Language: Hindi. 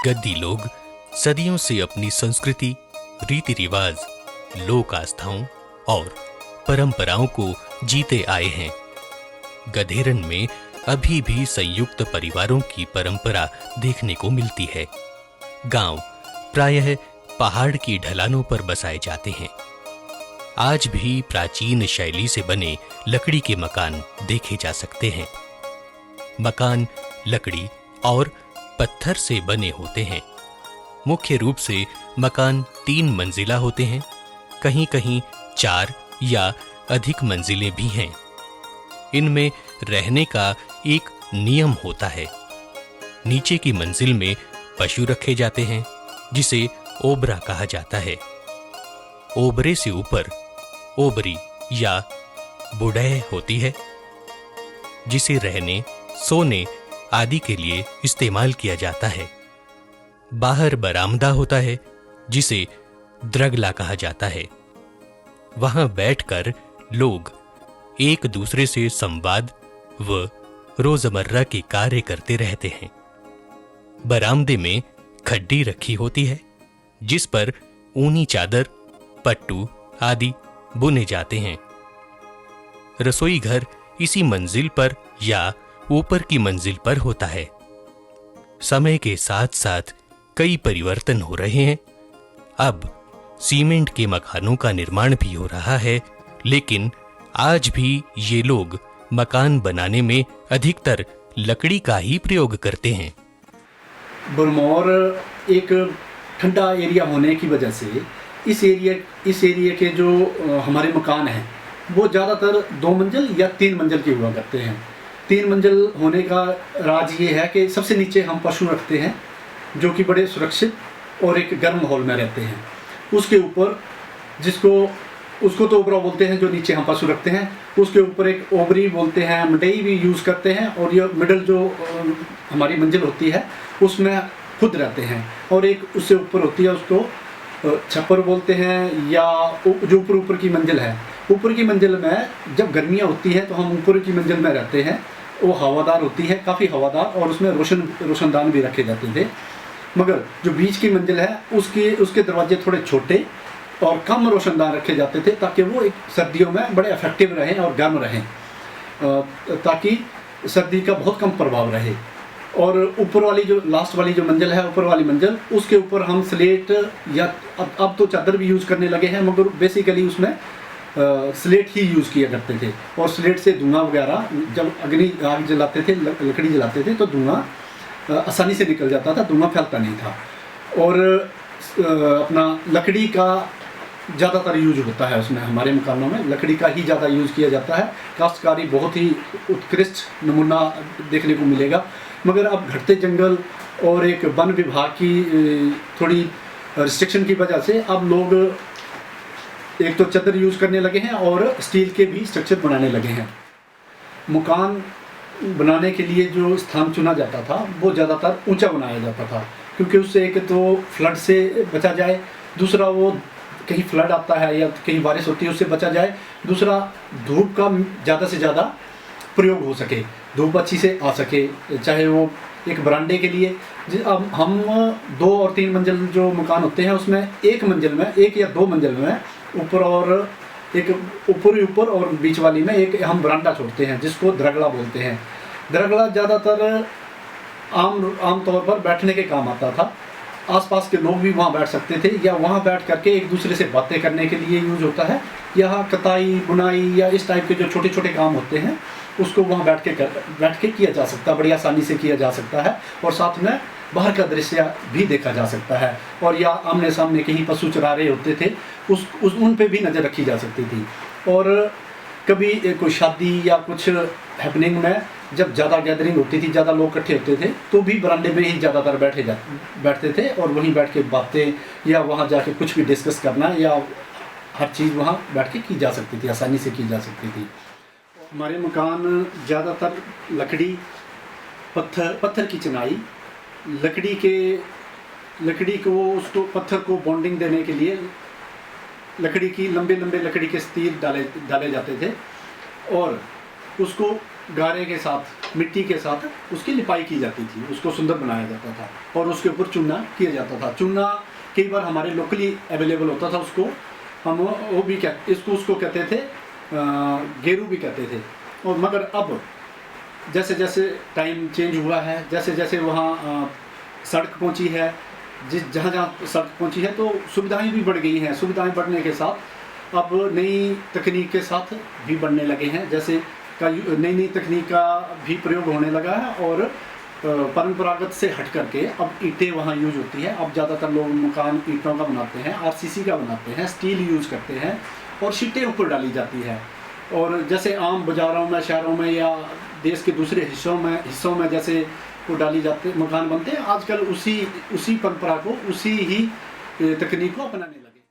गद्दी लोग सदियों से अपनी संस्कृति, रीति रिवाज, लोक आस्थाओं और परंपराओं को जीते आए हैं। गधेरन में अभी भी संयुक्त परिवारों की परंपरा देखने को मिलती है। गांव प्रायः पहाड़ की ढलानों पर बसाए जाते हैं। आज भी प्राचीन शैली से बने लकड़ी के मकान देखे जा सकते हैं। मकान लकड़ी और पत्थर से बने होते हैं। मुख्य रूप से मकान 3 मंजिला होते हैं, कहीं-कहीं 4 या अधिक मंजिलें भी हैं। इनमें रहने का एक नियम होता है। नीचे की मंजिल में पशु रखे जाते हैं, जिसे ओबरा कहा जाता है। ओबरे से ऊपर ओबरी या बुढ़ैह होती है, जिसे रहने, सोने आदि के लिए इस्तेमाल किया जाता है। बाहर बरामदा होता है, जिसे द्रगला कहा जाता है। वहां बैठकर लोग एक दूसरे से संवाद व रोजमर्रा के कार्य करते रहते हैं। बरामदे में खड्डी रखी होती है, जिस पर ऊनी चादर, पट्टू आदि बुने जाते हैं। रसोई घर इसी मंजिल पर या ऊपर की मंजिल पर होता है। समय के साथ साथ कई परिवर्तन हो रहे हैं। अब सीमेंट के मकानों का निर्माण भी हो रहा है, लेकिन आज भी ये लोग मकान बनाने में अधिकतर लकड़ी का ही प्रयोग करते हैं। भरमौर एक ठंडा एरिया होने की वजह से इस एरिया के जो हमारे मकान हैं वो ज़्यादातर 2 मंजिल या 3 मंजिल के हुआ करते हैं। 3 मंजिल होने का राज ये है कि सबसे नीचे हम पशु रखते हैं, जो कि बड़े सुरक्षित और एक गर्म माहौल में रहते हैं। उसके ऊपर उसको तो ओबरा बोलते हैं, जो नीचे हम पशु रखते हैं। उसके ऊपर एक ओबरी बोलते हैं, मडई भी यूज़ करते हैं, और ये मिडल जो हमारी मंजिल होती है उसमें खुद रहते हैं। और एक उससे ऊपर होती है, उसको छप्पर बोलते हैं, या जो ऊपर की मंजिल है। ऊपर की मंजिल में जब गर्मियाँ होती हैं तो हम ऊपर की मंजिल में रहते हैं। वो हवादार होती है, काफ़ी हवादार, और उसमें रोशनदान भी रखे जाते थे। मगर जो बीच की मंजिल है उसके दरवाजे थोड़े छोटे और कम रोशनदान रखे जाते थे, ताकि वो एक सर्दियों में बड़े इफेक्टिव रहें और गर्म रहें, ताकि सर्दी का बहुत कम प्रभाव रहे। और ऊपर वाली जो लास्ट वाली जो मंजिल है, ऊपर वाली मंजिल, उसके ऊपर हम स्लेट या अब तो चादर भी यूज़ करने लगे हैं, मगर बेसिकली उसमें स्लेट ही यूज़ किया करते थे। और स्लेट से धुआं वगैरह, जब आग जलाते थे, लकड़ी जलाते थे, तो धुआं आसानी से निकल जाता था, धुआं फैलता नहीं था। और अपना लकड़ी का ज़्यादातर यूज होता है उसमें। हमारे मकानों में लकड़ी का ही ज़्यादा यूज़ किया जाता है। काश्तकारी बहुत ही उत्कृष्ट नमूना देखने को मिलेगा। मगर अब घटते जंगल और एक वन विभाग की थोड़ी रिस्ट्रिक्शन की वजह से अब लोग एक तो चादर यूज़ करने लगे हैं और स्टील के भी स्ट्रक्चर बनाने लगे हैं। मकान बनाने के लिए जो स्थान चुना जाता था वो ज़्यादातर ऊंचा बनाया जाता था, क्योंकि उससे एक तो फ्लड से बचा जाए, दूसरा वो कहीं फ्लड आता है या कहीं बारिश होती है उससे बचा जाए, दूसरा धूप का ज़्यादा से ज़्यादा प्रयोग हो सके, धूप अच्छी से आ सके। चाहे वो एक बरामदे के लिए, अब हम 2 और 3 मंजिल जो मकान होते हैं उसमें एक मंजिल में, 1 या 2 मंजिल में ऊपर और एक ऊपर और बीच वाली में एक हम बरामदा छोड़ते हैं, जिसको द्रगला बोलते हैं। द्रगला ज़्यादातर आम तौर पर बैठने के काम आता था। आसपास के लोग भी वहाँ बैठ सकते थे, या वहाँ बैठ करके एक दूसरे से बातें करने के लिए यूज होता है। यहाँ कताई, बुनाई या इस टाइप के जो छोटे छोटे काम होते हैं उसको वहाँ बैठ के किया जा सकता है, बड़ी आसानी से किया जा सकता है। और साथ में बाहर का दृश्य भी देखा जा सकता है। और या आमने सामने कहीं पशु चरा रहे होते थे, उन पे भी नज़र रखी जा सकती थी। और कभी कोई शादी या कुछ हैपनिंग में जब ज़्यादा गैदरिंग होती थी, ज़्यादा लोग इकट्ठे होते थे, तो भी बरामदे में ही ज़्यादातर बैठते थे, और वहीं बैठ के बातें या वहाँ जाके कुछ भी डिस्कस करना या हर चीज़ वहाँ बैठ के की जा सकती थी, आसानी से की जा सकती थी। हमारे मकान ज़्यादातर लकड़ी, पत्थर की चिनाई, लकड़ी को उसको पत्थर को बॉन्डिंग देने के लिए लकड़ी की लंबे लकड़ी के स्टील डाले जाते थे, और उसको गारे के साथ मिट्टी के साथ उसकी लिपाई की जाती थी, उसको सुंदर बनाया जाता था और उसके ऊपर चूना किया जाता था। चूना कई बार हमारे लोकली अवेलेबल होता था, उसको हम वो भी उसको कहते थे गेरू भी कहते थे। और मगर अब जैसे जैसे टाइम चेंज हुआ है, जैसे जैसे वहाँ सड़क पहुँची है, जहाँ जहाँ सड़क पहुँची है तो सुविधाएं भी बढ़ गई हैं। सुविधाएं बढ़ने के साथ अब नई तकनीक के साथ भी बढ़ने लगे हैं, जैसे नई तकनीक का भी प्रयोग होने लगा है और परंपरागत से हट करके अब ईंटें वहाँ यूज होती है। अब ज़्यादातर लोग मकान ईंटों का बनाते हैं, आरसीसी का बनाते हैं, स्टील यूज करते हैं और शीटें ऊपर डाली जाती है। और जैसे आम बाज़ारों में, शहरों में या देश के दूसरे हिस्सों में जैसे वो डाली जाते मकान बनते हैं, आजकल उसी परंपरा को, उसी ही तकनीक को अपनाने लगे।